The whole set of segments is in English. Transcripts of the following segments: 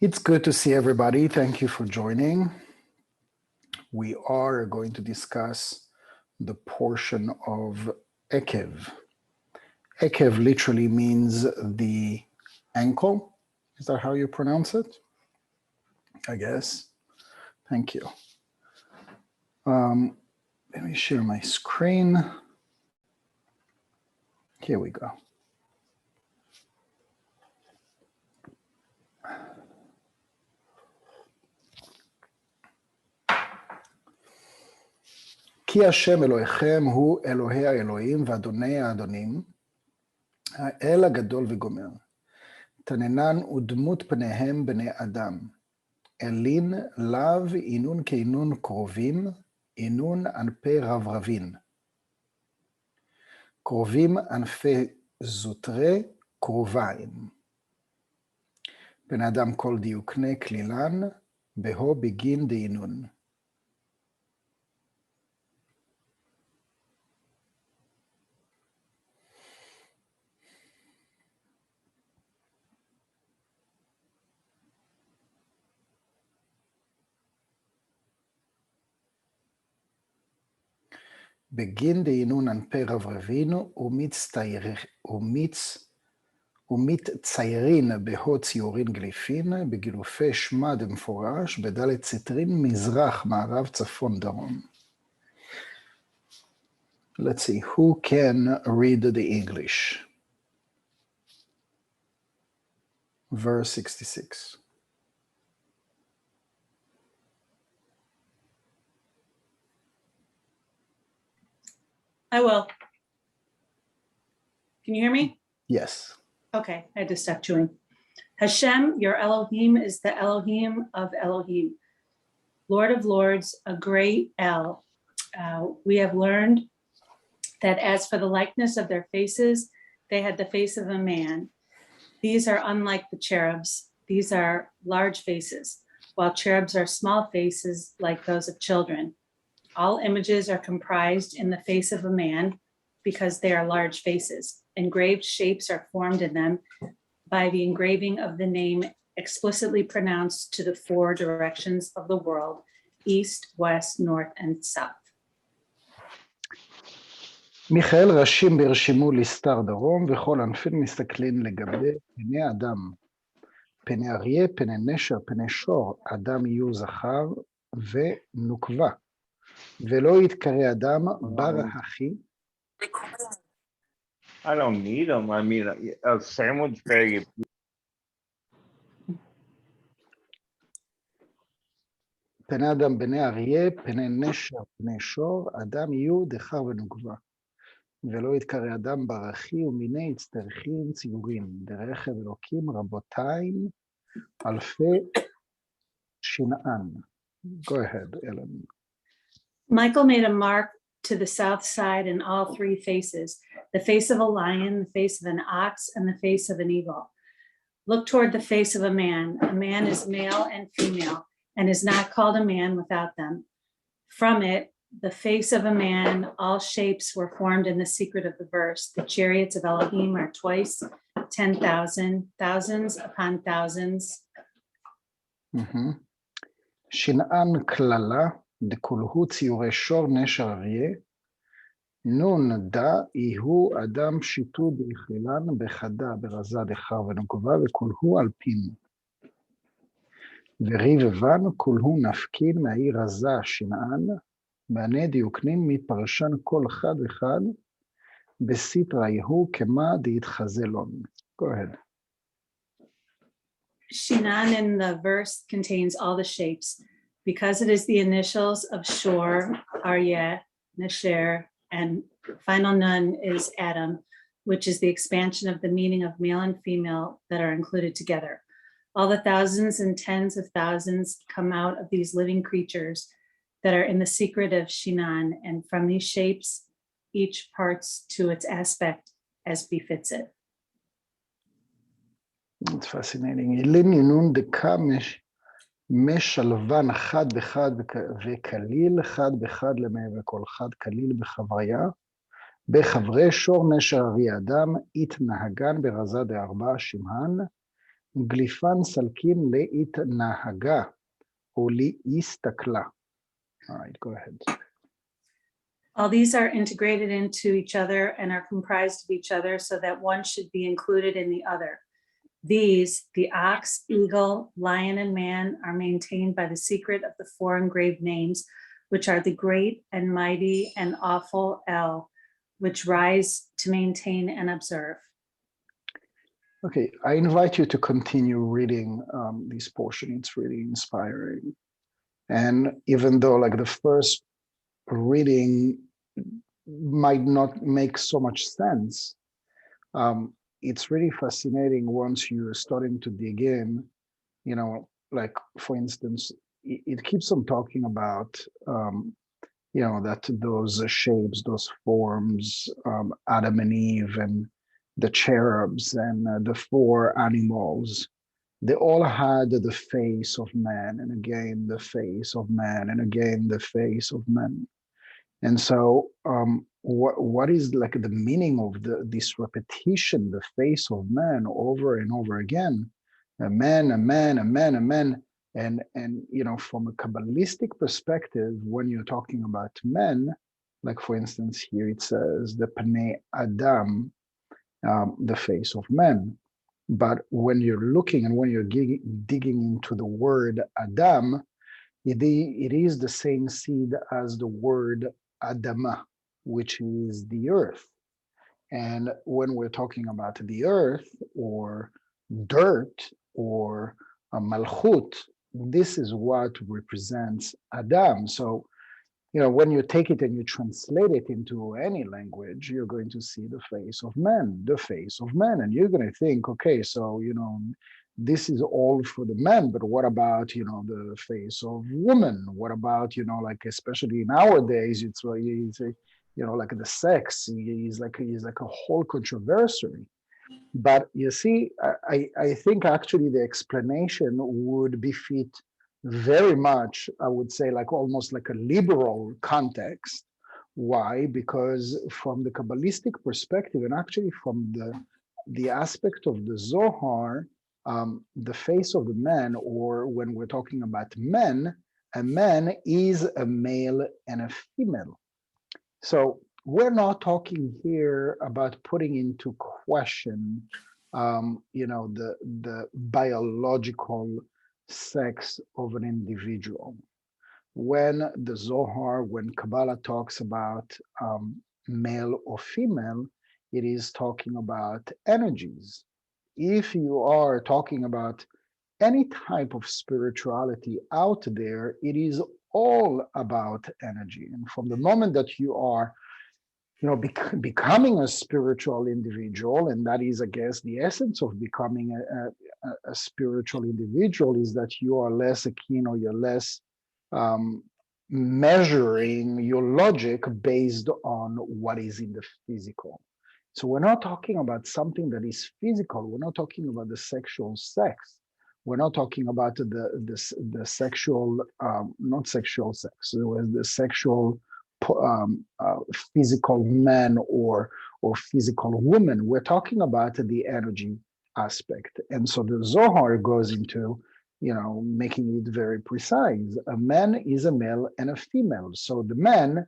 It's good to see everybody. Thank you for joining. We are going to discuss the portion of Ekev. Ekev literally means the ankle. Is that how you pronounce it? I guess. Thank you. Let me share my screen. Here we go. כי השם אלוהיכם הוא אלוהי האלוהים ואדוני האדונים, האל הגדול וגומר. תננן ודמות פניהם בני אדם. אלין לאו אינון כאינון קרובים, אינון ענפי רברבין. קרובים ענפי זוטרי קרוביים. בן אדם כל דיוקני כלילן, בהו בגין דאינון. בגין דאינון ענפי רברבין ומצטיירין בהו ציורין גליפין, בגילופי שמע דמפורש, בדלת ציטרין מזרח, מערב, צפון, דרום. Let's see, who can read the English? Verse 66. I will. Can you hear me? Yes. Okay, I had to stop chewing. Hashem, your Elohim, is the Elohim of Elohim, Lord of Lords, a great El. We have learned that as for the likeness of their faces, they had the face of a man. These are unlike the cherubs. These are large faces, while cherubs are small faces like those of children. All images are comprised in the face of a man because they are large faces. Engraved shapes are formed in them by the engraving of the name explicitly pronounced to the four directions of the world, east, west, north, and south. מיכאל ראשים ברשימו לסתר דרום, וכל ענפים מסתכלים לגבי פני אדם. פני אריה, פני נשר, פני שור, אדם יהיו זכר ונוקבה. ולא יתקרא אדם בר אחי. I don't need them. I mean, a sandwich bag. פני אדם, פני אריה, פני נשר, פני שור, אדם יהיו זכר ונוקבה. ולא יתקרא אדם בר אחי ומיני יצטרכין ציורים, דרכב אלוקים רבותיים, אלפי שנען. Go ahead, Ellen. Michael made a mark to the south side in all three faces, the face of a lion, the face of an ox, and the face of an eagle. Look toward the face of a man. A man is male and female, and is not called a man without them. From it, the face of a man, all shapes were formed in the secret of the verse. The chariots of Elohim are twice 10,000, thousands upon thousands. שנען כללה, דכולהו ציורי שור נשר אריה, נון דה יהו אדם שיטו ביכלן בחדה ברזה דחר ונקבה, וכולהו אלפין. וריב אבן כולהו נפקין מהעיר רזה שנען, מענה דיוקנין מפרשן כל אחד אחד, בסתרא יהו כמה דהתחזלון. Go ahead. Shinan in the verse contains all the shapes. Because it is the initials of Shor, Aryeh, Nesher, and final nun is Adam, which is the expansion of the meaning of male and female that are included together. All the thousands and tens of thousands come out of these living creatures that are in the secret of Shinan, and from these shapes, each parts to its aspect as befits it. It's fascinating. אלין ינון דקה משלבן חד בחד וכליל, חד בחד למעבר וכל חד כליל בחבריה, בחברי שור נשר אריה אדם, התנהגן ברזה דארבע שמהן, Glifan salkin leit nahaga oli istakla. All right, go ahead. All these are integrated into each other and are comprised of each other so that one should be included in the other. These, the ox, eagle, lion, and man, are maintained by the secret of the four engraved names, which are the great and mighty and awful El, which rise to maintain and observe. Okay, I invite you to continue reading this portion. It's really inspiring. And even though like the first reading might not make so much sense, it's really fascinating once you're starting to dig in, you know, like for instance, it keeps on talking about, you know, that those shapes, those forms, Adam and Eve and the cherubs and the four animals, they all had the face of man, and again the face of man, and again the face of man. And so, what is like the meaning of this repetition, the face of man, over and over again? A man, a man, a man, a man, and you know, from a Kabbalistic perspective, when you're talking about men, like for instance, here it says the Pnei Adam, the face of man. But when you're looking and when you're digging into the word Adam, it is the same seed as the word Adama, which is the earth. And when we're talking about the earth or dirt or malchut, this is what represents Adam. So, you know, when you take it and you translate it into any language, you're going to see the face of man, the face of man. And you're going to think, okay, so, you know, this is all for the men, but what about, you know, the face of woman? What about, you know, like, especially nowadays, it's you know, like the sex is like a whole controversy. But you see, I think actually the explanation would befit very much, I would say, like almost like a liberal context. Why? Because from the Kabbalistic perspective, and actually from the aspect of the Zohar, the face of the man, or when we're talking about men, a man is a male and a female. So we're not talking here about putting into question, you know, the biological sex of an individual. When the Zohar, when Kabbalah talks about male or female, it is talking about energies. If you are talking about any type of spirituality out there, it is all about energy. And from the moment that you are, you know, becoming a spiritual individual, and that is, I guess, the essence of becoming a spiritual individual, is that you are less akin, or you're less measuring your logic based on what is in the physical. So we're not talking about something that is physical. We're not talking about the sexual sex. We're not talking about the sexual, not sexual sex, the sexual physical man or physical woman. We're talking about the energy aspect. And so the Zohar goes into, you know, making it very precise. A man is a male and a female. So the man,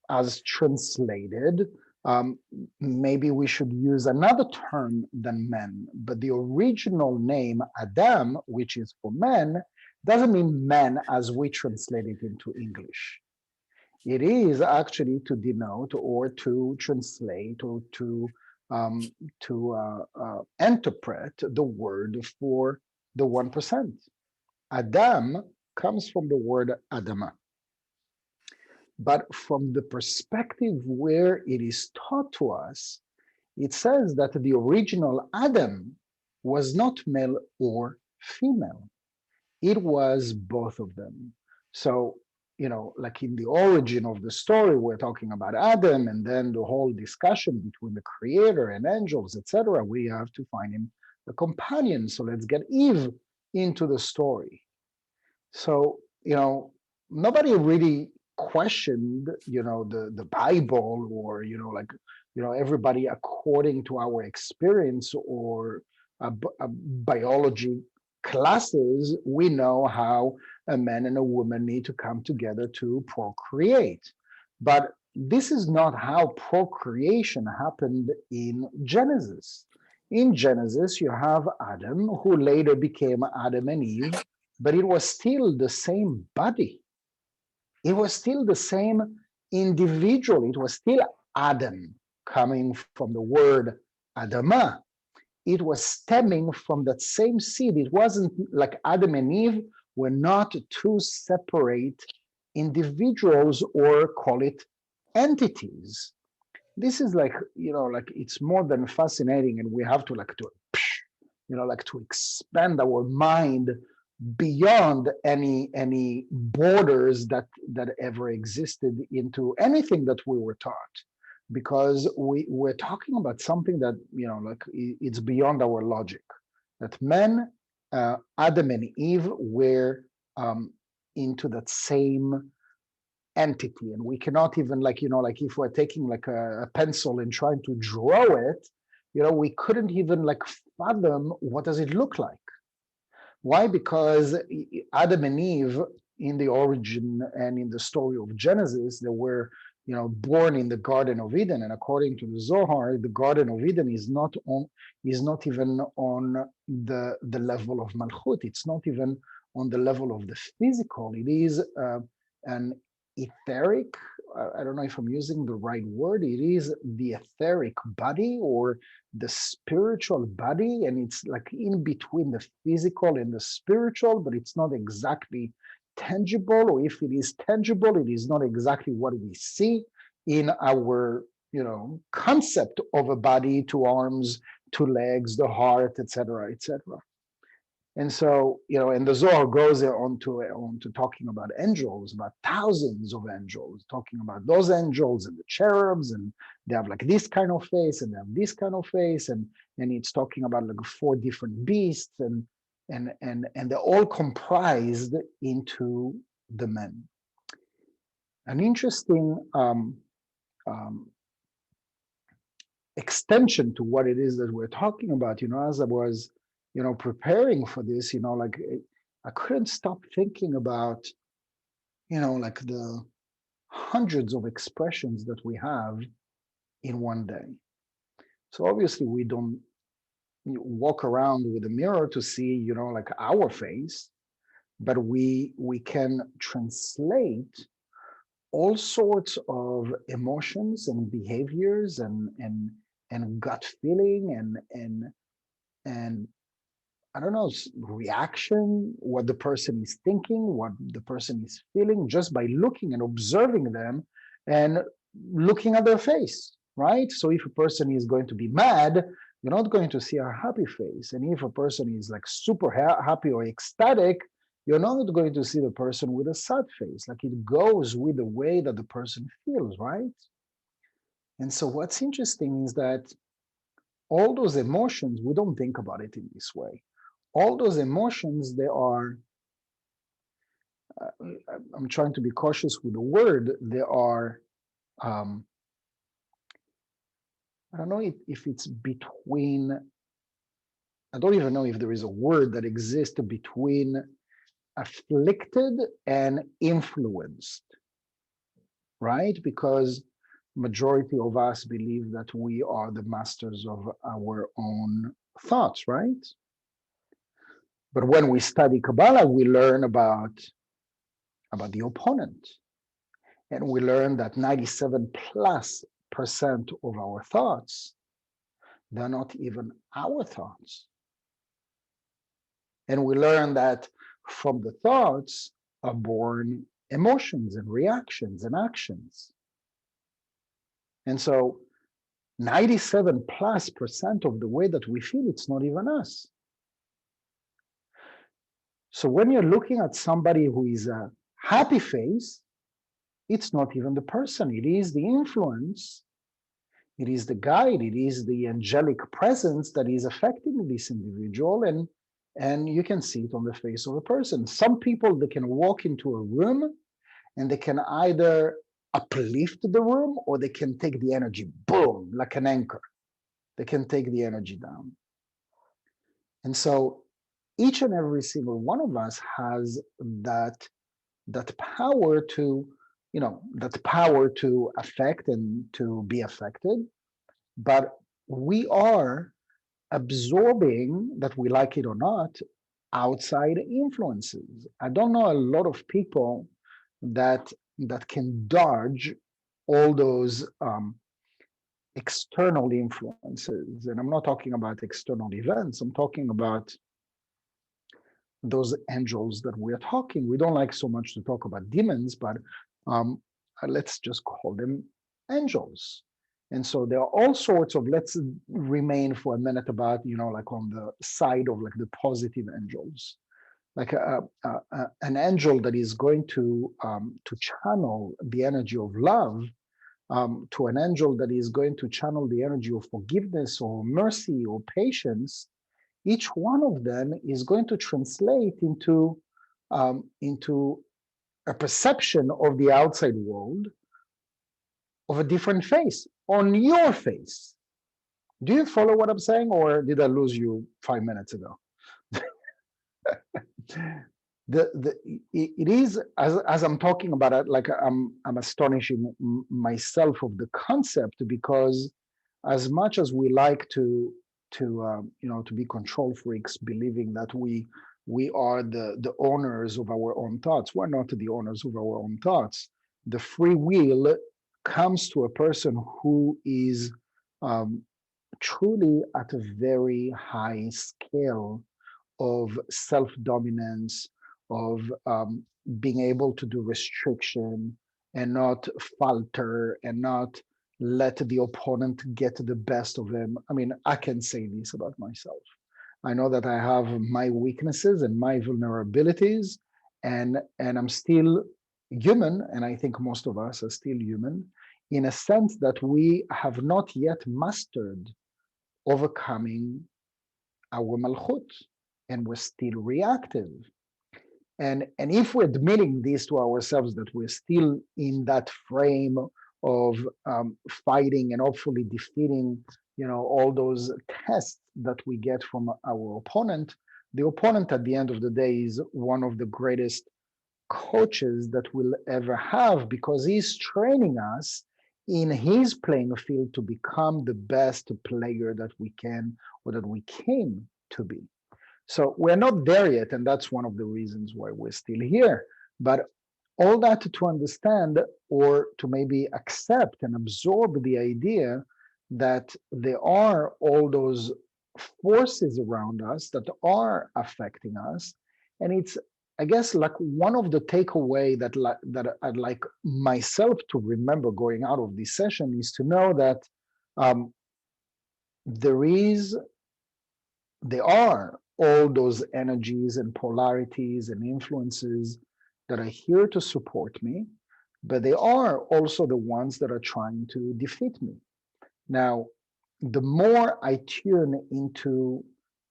as translated, maybe we should use another term than men, but the original name Adam, which is for men, doesn't mean man as we translate it into English. It is actually to denote or to translate or to interpret the word for the 1%. Adam comes from the word Adama. But from the perspective where it is taught to us, it says that the original Adam was not male or female. It was both of them. So, you know, like in the origin of the story, we're talking about Adam, and then the whole discussion between the creator and angels, etc. We have to find him a companion. So let's get Eve into the story. So, you know, nobody really questioned, you know, the Bible, or, you know, like, you know, everybody according to our experience, or biology classes, we know how a man and a woman need to come together to procreate. But this is not how procreation happened in Genesis. In Genesis, you have Adam, who later became Adam and Eve, but it was still the same body. It was still the same individual. It was still Adam, coming from the word Adamah. It was stemming from that same seed. It wasn't like Adam and Eve were not two separate individuals, or call it entities. This is like, like it's more than fascinating, and we have to to expand our mind beyond any borders that ever existed into anything that we were taught, because we're talking about something that it's beyond our logic, that men, Adam and Eve, were into that same entity, and we cannot even if we're taking like a pencil and trying to draw it, we couldn't even fathom what does it look like. Why? Because Adam and Eve, in the origin and in the story of Genesis, they were, born in the Garden of Eden, and according to the Zohar, the Garden of Eden is not even on the level of Malchut. It's not even on the level of the physical. It is an etheric. I don't know if I'm using the right word. It is the etheric body, or the spiritual body, and it's like in between the physical and the spiritual, but it's not exactly tangible, or if it is tangible, it is not exactly what we see in our concept of a body: two arms, two legs, the heart, etc., etc. And so, and the Zohar goes on to talking about angels, about thousands of angels, talking about those angels and the cherubs, and they have like this kind of face, and they have this kind of face, and it's talking about like 4 different beasts, and they're all comprised into the men. An interesting extension to what it is that we're talking about, as I was preparing for this, I couldn't stop thinking about, the hundreds of expressions that we have in one day. So obviously we don't walk around with a mirror to see, our face, but we can translate all sorts of emotions and behaviors and gut feeling and I don't know, reaction, what the person is thinking, what the person is feeling, just by looking and observing them and looking at their face, right? So if a person is going to be mad, you're not going to see a happy face. And if a person is like super happy or ecstatic, you're not going to see the person with a sad face. Like, it goes with the way that the person feels, right? And so what's interesting is that all those emotions, we don't think about it in this way. All those emotions, they are, I'm trying to be cautious with the word, they are, I don't know if it's between, I don't even know if there is a word that exists between afflicted and influenced, right? Because majority of us believe that we are the masters of our own thoughts, right? But when we study Kabbalah, we learn about the opponent. And we learn that 97+% of our thoughts, they're not even our thoughts. And we learn that from the thoughts are born emotions and reactions and actions. And so 97+% of the way that we feel, it's not even us. So when you're looking at somebody who is a happy face, it's not even the person, it is the influence, it is the guide, it is the angelic presence that is affecting this individual, and you can see it on the face of a person. Some people, they can walk into a room and they can either uplift the room, or they can take the energy, boom, like an anchor. They can take the energy down. And so each and every single one of us has that power to, that power to affect and to be affected. But we are absorbing, that we like it or not, outside influences. I don't know a lot of people that can dodge all those external influences. And I'm not talking about external events. I'm talking about those angels that we're talking. We don't like so much to talk about demons, but let's just call them angels. And so there are all sorts of, let's remain for a minute about, like on the side of like the positive angels, like an angel that is going to channel the energy of love, to an angel that is going to channel the energy of forgiveness or mercy or patience. Each one of them is going to translate into a perception of the outside world of a different face on your face. Do you follow what I'm saying, or did I lose you 5 minutes ago? It is, as I'm talking about it, like I'm astonishing myself of the concept, because as much as we like to be control freaks, believing that we are the owners of our own thoughts, we're not the owners of our own thoughts. The free will comes to a person who is truly at a very high scale of self-dominance, of being able to do restriction and not falter and not let the opponent get the best of him. I mean, I can say this about myself. I know that I have my weaknesses and my vulnerabilities, and I'm still human, and I think most of us are still human, in a sense that we have not yet mastered overcoming our malchut, and we're still reactive. And if we're admitting this to ourselves, that we're still in that frame of fighting and hopefully defeating, all those tests that we get from our opponent, the opponent at the end of the day is one of the greatest coaches that we'll ever have, because he's training us in his playing field to become the best player that we can, or that we came to be. So we're not there yet, and that's one of the reasons why we're still here. But all that to understand, or to maybe accept and absorb the idea that there are all those forces around us that are affecting us. And it's, I guess, like one of the takeaway that I'd like myself to remember going out of this session is to know that there are all those energies and polarities and influences that are here to support me, but they are also the ones that are trying to defeat me. Now, the more I tune into,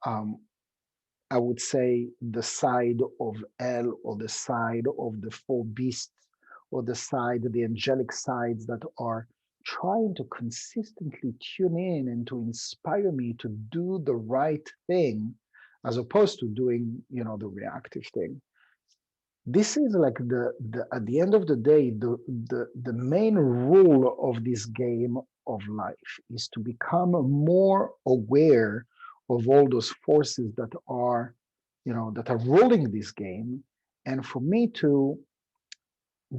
I would say, the side of El, or the side of the four beasts, or the angelic sides that are trying to consistently tune in and to inspire me to do the right thing, as opposed to doing, the reactive thing. This is like the at the end of the day, the main rule of this game of life is to become more aware of all those forces that are, that are ruling this game, and for me to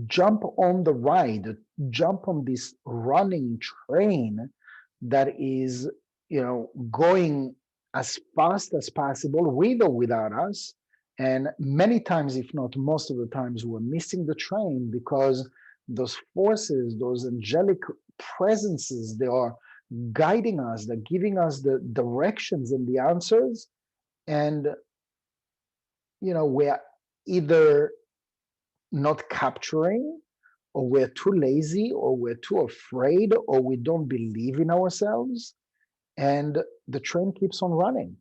jump on the ride, jump on this running train that is, going as fast as possible, with or without us. And many times, if not most of the times, we're missing the train because those forces, those angelic presences, they are guiding us, they're giving us the directions and the answers. And, we're either not capturing, or we're too lazy, or we're too afraid, or we don't believe in ourselves, and the train keeps on running.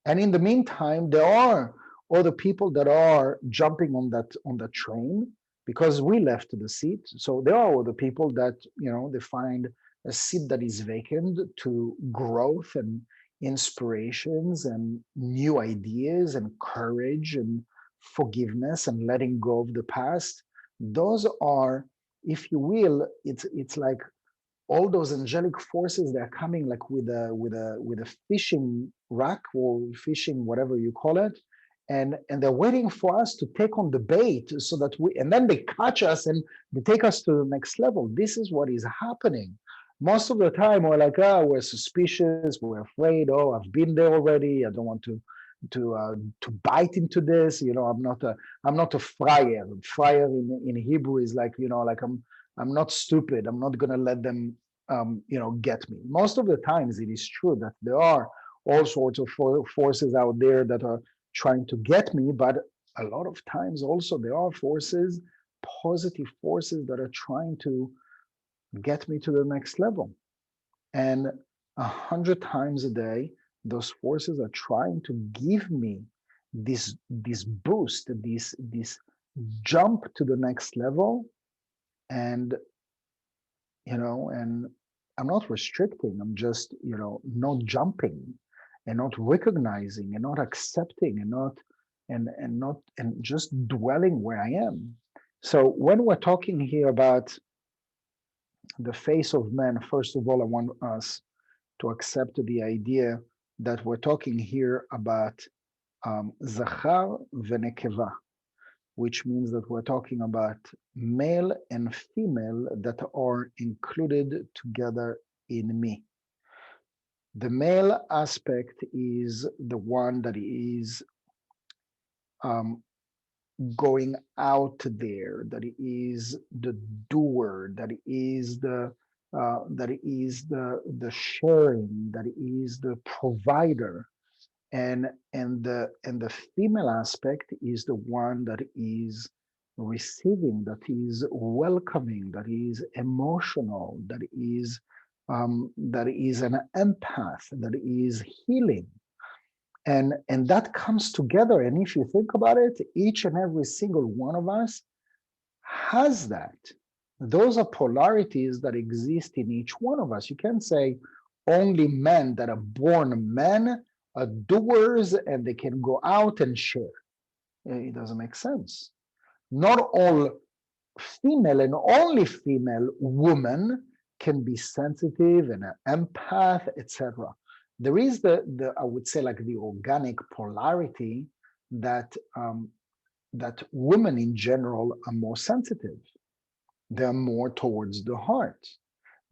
And in the meantime, there are other people that are jumping on that train because we left the seat. So there are other people that, they find a seat that is vacant to growth and inspirations and new ideas and courage and forgiveness and letting go of the past. Those are, if you will, it's like all those angelic forces that are coming like with a fishing rack or fishing whatever you call it, and they're waiting for us to take on the bait so that we, and then they catch us and they take us to the next level. This is what is happening most of the time. We're like, we're suspicious, we're afraid. Oh, I've been there already, I don't want to bite into this. I'm not a friar. Friar in Hebrew is like, like I'm not stupid. I'm not gonna let them get me. Most of the times it is true that there are all sorts of forces out there that are trying to get me, but a lot of times also there are forces, positive forces that are trying to get me to the next level. And 100 times a day, those forces are trying to give me this boost, this jump to the next level. And and I'm not restricting, I'm just, not jumping and not recognizing and not accepting and not and just dwelling where I am. So when we're talking here about the face of man, first of all, I want us to accept the idea that we're talking here about Zachar v'Nekeva, which means that we're talking about male and female that are included together in me. The male aspect is the one that is going out there, that is the doer, that is the sharing, that is the provider, and the female aspect is the one that is receiving, that is welcoming, that is emotional, that is an empath, that is healing. And that comes together. And if you think about it, each and every single one of us has that. Those are polarities that exist in each one of us. You can't say only men that are born men are doers and they can go out and share. It doesn't make sense. Not all female and only female women can be sensitive and an empath, etc. There is the I would say like the organic polarity that that women in general are more sensitive. They're more towards the heart,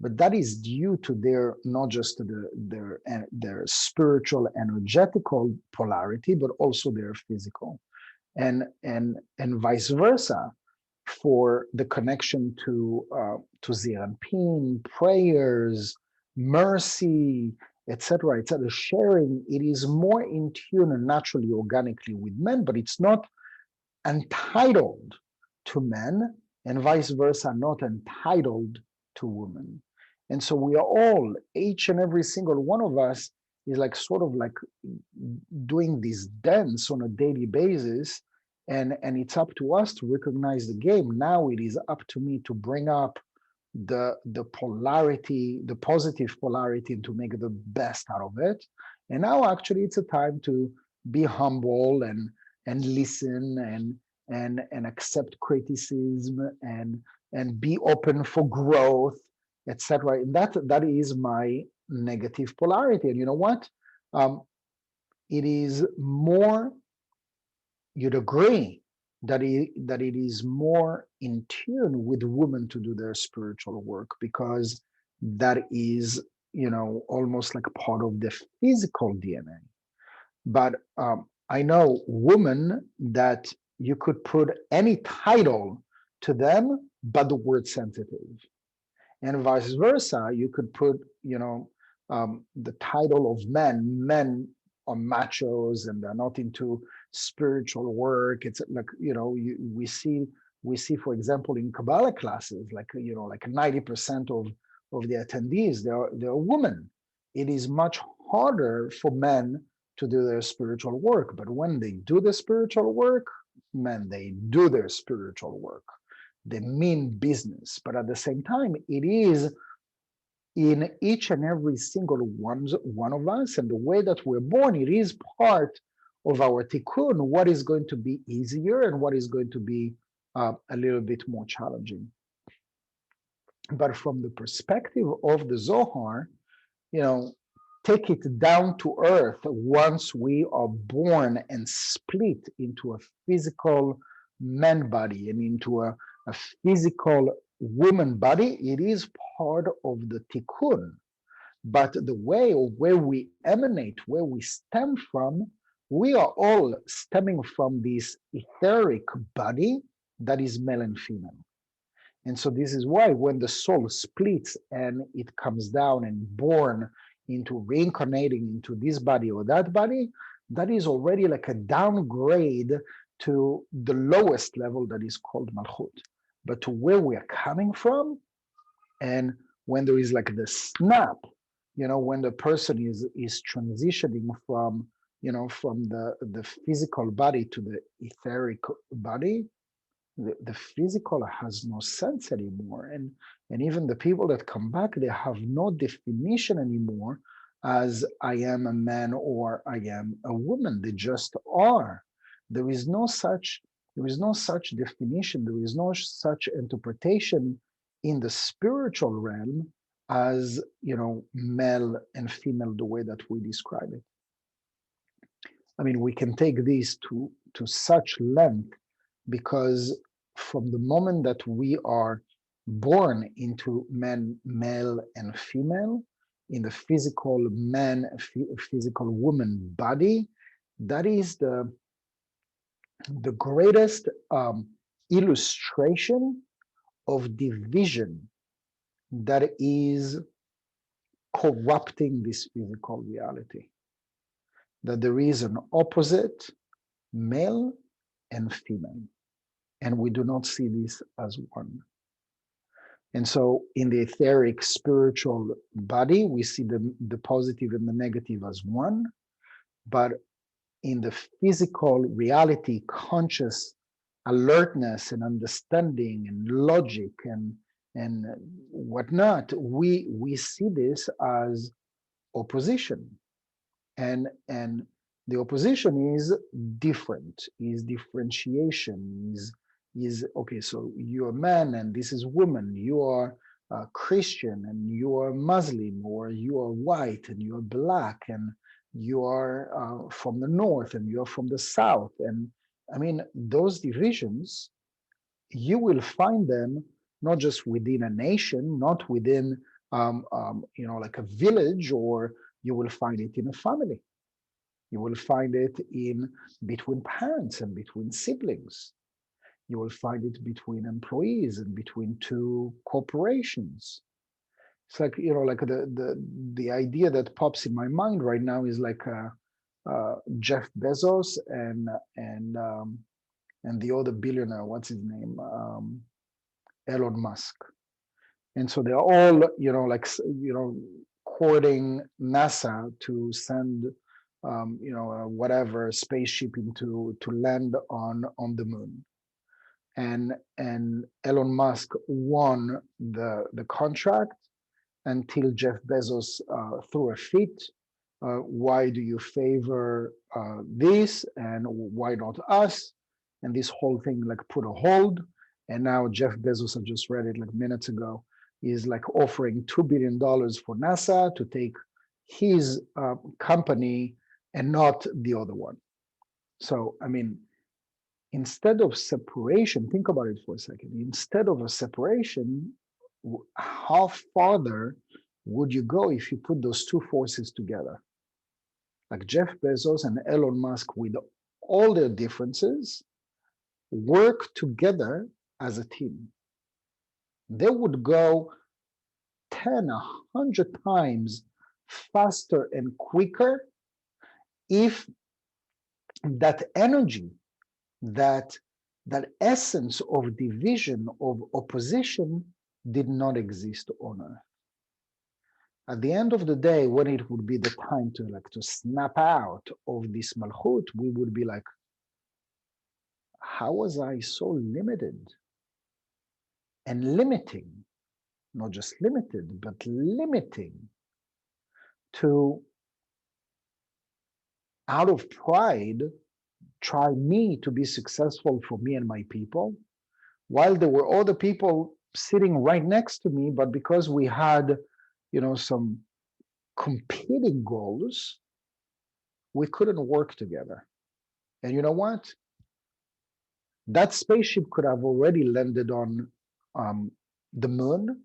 but that is due to their not just to their spiritual energetical polarity, but also their physical, and vice versa for the connection to Zerampin, prayers, mercy, etc., etc. Sharing, it is more in tune and naturally, organically with men, but it's not entitled to men, and vice versa, not entitled to women. And so we are all, each and every single one of us is like sort of like doing this dance on a daily basis. And it's up to us to recognize the game. Now it is up to me to bring up the polarity, the positive polarity, and to make the best out of it. And now actually it's a time to be humble and listen and accept criticism and be open for growth, etc. And that is my negative polarity. And you know what? It is more, you'd agree that it is more in tune with women to do their spiritual work, because that is, almost like part of the physical DNA. But I know women that you could put any title to them but the word sensitive, and vice versa. You could put, the title of men are machos and they're not into spiritual work. It's like, we see, for example, in Kabbalah classes, like, like 90% of the attendees, they're women. It is much harder for men to do their spiritual work, but when they do the spiritual work, men, they do their spiritual work. They mean business, but at the same time, it is in each and every single one of us, and the way that we're born, it is part of our tikkun, what is going to be easier and what is going to be a little bit more challenging. But from the perspective of the Zohar, take it down to earth. Once we are born and split into a physical man body and into a physical woman body, it is part of the tikkun. But the way or where we emanate, where we stem from, we are all stemming from this etheric body that is male and female. And so this is why when the soul splits and it comes down and born into reincarnating into this body or that body, that is already like a downgrade to the lowest level that is called Malchut. But to where we are coming from, and when there is like the snap, when the person is transitioning from, from the physical body to the etheric body, the physical has no sense anymore. And even the people that come back, they have no definition anymore as I am a man or I am a woman. They just are. There is no such definition. There is no such interpretation in the spiritual realm as, male and female, the way that we describe it. I mean, we can take this to such length, because from the moment that we are born into male and female, in the physical man, physical woman body, that is the greatest illustration of division that is corrupting this physical reality. That there is an opposite, male and female, and we do not see this as one. And so in the etheric spiritual body, we see the positive and the negative as one, but in the physical reality, conscious alertness and understanding and logic and whatnot, we see this as opposition. And the opposition is different, is differentiation, is okay, so you're a man and this is woman, you are a Christian and you are Muslim, or you are white and you're black, and you are from the north and you're from the south. And I mean, those divisions, you will find them not just within a nation, not within like a village, or you will find it in a family. You will find it in between parents and between siblings. You will find it between employees and between two corporations. It's like, like the idea that pops in my mind right now is like Jeff Bezos and the other billionaire, what's his name, Elon Musk. And so they're all, courting NASA to send, whatever spaceship to land on the moon. And Elon Musk won the contract until Jeff Bezos threw a fit. Why do you favor this, and why not us? And this whole thing like put a hold. And now Jeff Bezos, I just read it like minutes ago, is like offering $2 billion for NASA to take his company and not the other one. So, I mean, instead of separation, think about it for a second. Instead of a separation, how farther would you go if you put those two forces together? Like Jeff Bezos and Elon Musk, with all their differences, work together as a team. They would go 10, 100 times faster and quicker if that energy, that essence of division, of opposition, did not exist on Earth. At the end of the day, when it would be the time to snap out of this malchut, we would be like, how was I so limited and limiting not just limited, but limiting to, out of pride, try me to be successful for me and my people, while there were other people sitting right next to me, but because we had, some competing goals, we couldn't work together. And you know what? That spaceship could have already landed on the moon,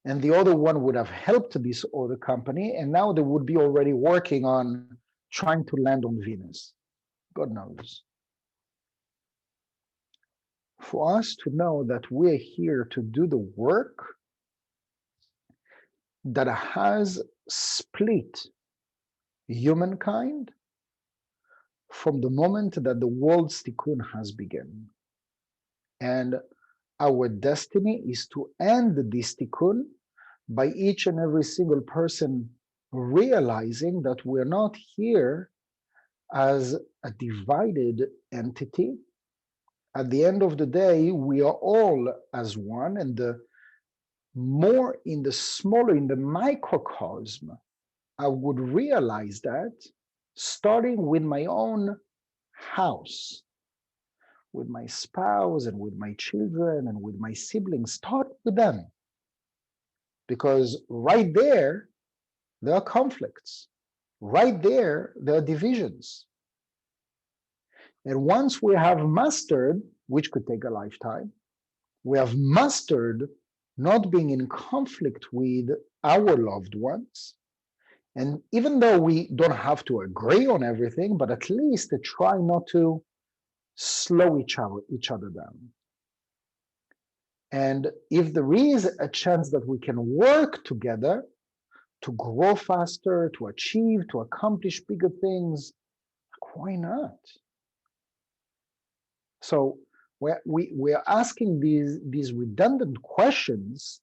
and the other one would have helped this other company, and now they would be already working on trying to land on Venus. God knows. For us to know that we're here to do the work that has split humankind from the moment that the world's tikkun has begun. And our destiny is to end this tikkun by each and every single person realizing that we're not here as a divided entity. At the end of the day, we are all as one, and the more in the smaller, in the microcosm, I would realize that, starting with my own house, with my spouse and with my children and with my siblings. Start with them, because right there are conflicts. Right there are divisions. And once we have mastered, which could take a lifetime, we have mastered not being in conflict with our loved ones. And even though we don't have to agree on everything, but at least to try not to slow each other down. And if there is a chance that we can work together to grow faster, to achieve, to accomplish bigger things, why not? So we're asking these redundant questions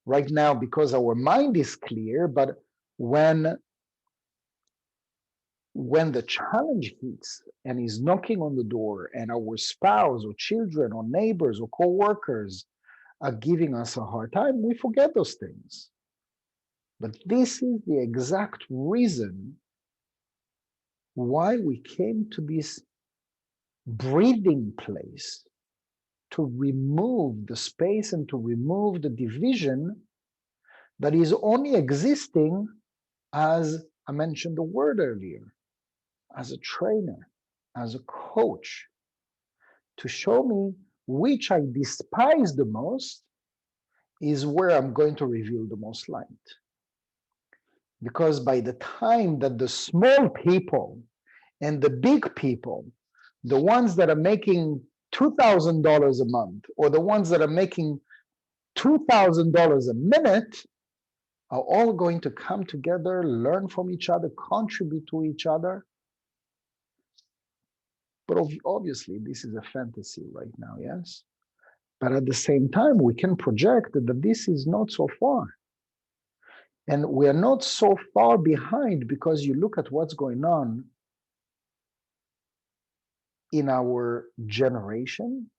right now because our mind is clear, but when the challenge hits and is knocking on the door, and our spouse or children or neighbors or co-workers are giving us a hard time, we forget those things. But this is the exact reason why we came to this breathing place, to remove the space and to remove the division that is only existing, as I mentioned the word earlier, as a trainer, as a coach, to show me which I despise the most is where I'm going to reveal the most light. Because by the time that the small people and the big people, the ones that are making $2,000 a month, or the ones that are making $2,000 a minute, are all going to come together, learn from each other, contribute to each other. But obviously, this is a fantasy right now, yes? But at the same time, we can project that this is not so far. And we are not so far behind, because you look at what's going on in our generation,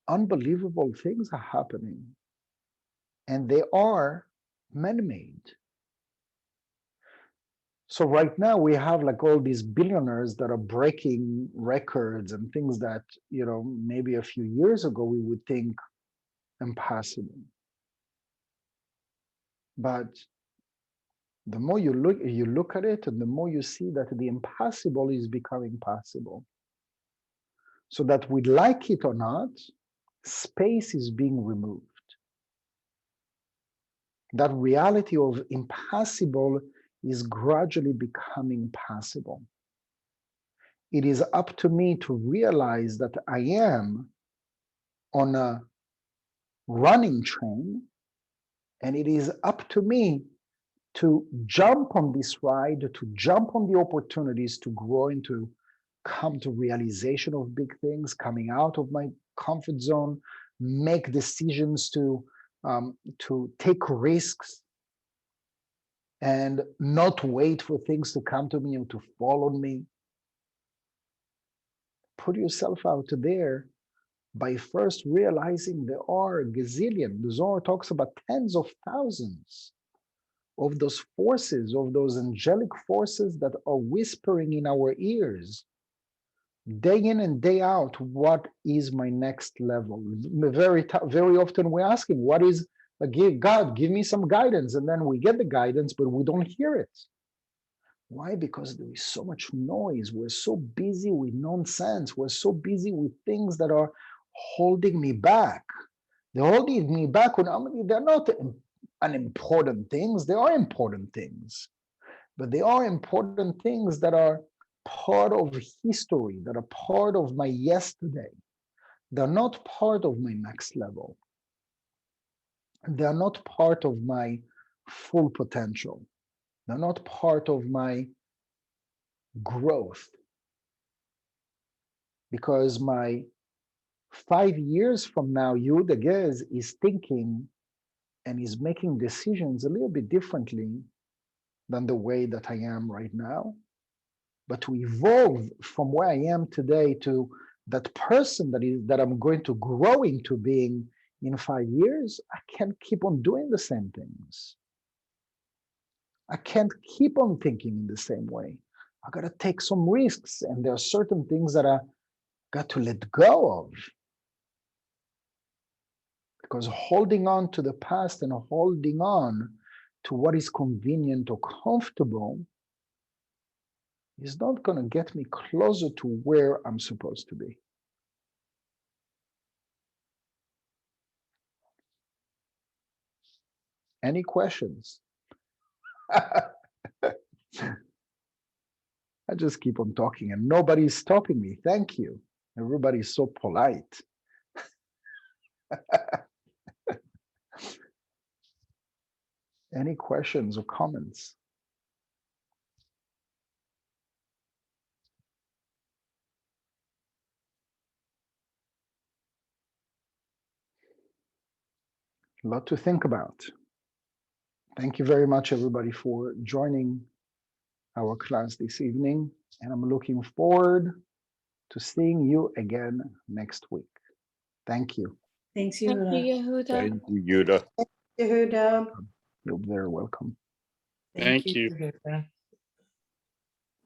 unbelievable things are happening, and they are man-made. So right now we have like all these billionaires that are breaking records and things that, maybe a few years ago we would think impossible. But the more you look at it, and the more you see that the impossible is becoming possible. So that we like it or not, space is being removed. That reality of impossible is gradually becoming possible. It is up to me to realize that I am on a running train, and it is up to me to jump on this ride, to jump on the opportunities to grow into, come to realization of big things, coming out of my comfort zone, make decisions to take risks, and not wait for things to come to me or to fall on me. Put yourself out there by first realizing there are a gazillion. The Zohar talks about tens of thousands of those forces, of those angelic forces that are whispering in our ears day in and day out. What is my next level? Very often we're asking, what is God, give me some guidance, and then we get the guidance, but we don't hear it. Why? Because there is so much noise. We're so busy with nonsense. We're so busy with things that are holding me back. They're holding me back when they're not unimportant things. They are important things, but they are important things that are part of history, that are part of my yesterday. They're not part of my next level. They're not part of my full potential. They're not part of my growth. Because my 5 years from now, Yehuda Guez is thinking and is making decisions a little bit differently than the way that I am right now. But to evolve from where I am today to that person that I'm going to grow into being in 5 years, I can't keep on doing the same things. I can't keep on thinking in the same way. I got to take some risks, and there are certain things that I got to let go of. Because holding on to the past and holding on to what is convenient or comfortable is not going to get me closer to where I'm supposed to be. Any questions? I just keep on talking and nobody's stopping me. Thank you. Everybody's so polite. Any questions or comments? A lot to think about. Thank you very much, everybody, for joining our class this evening. And I'm looking forward to seeing you again next week. Thank you. Thanks, Thank Yehuda. you, Yehuda. Thank you, Yehuda. Yehuda. You're very welcome. Thank you. Yehuda.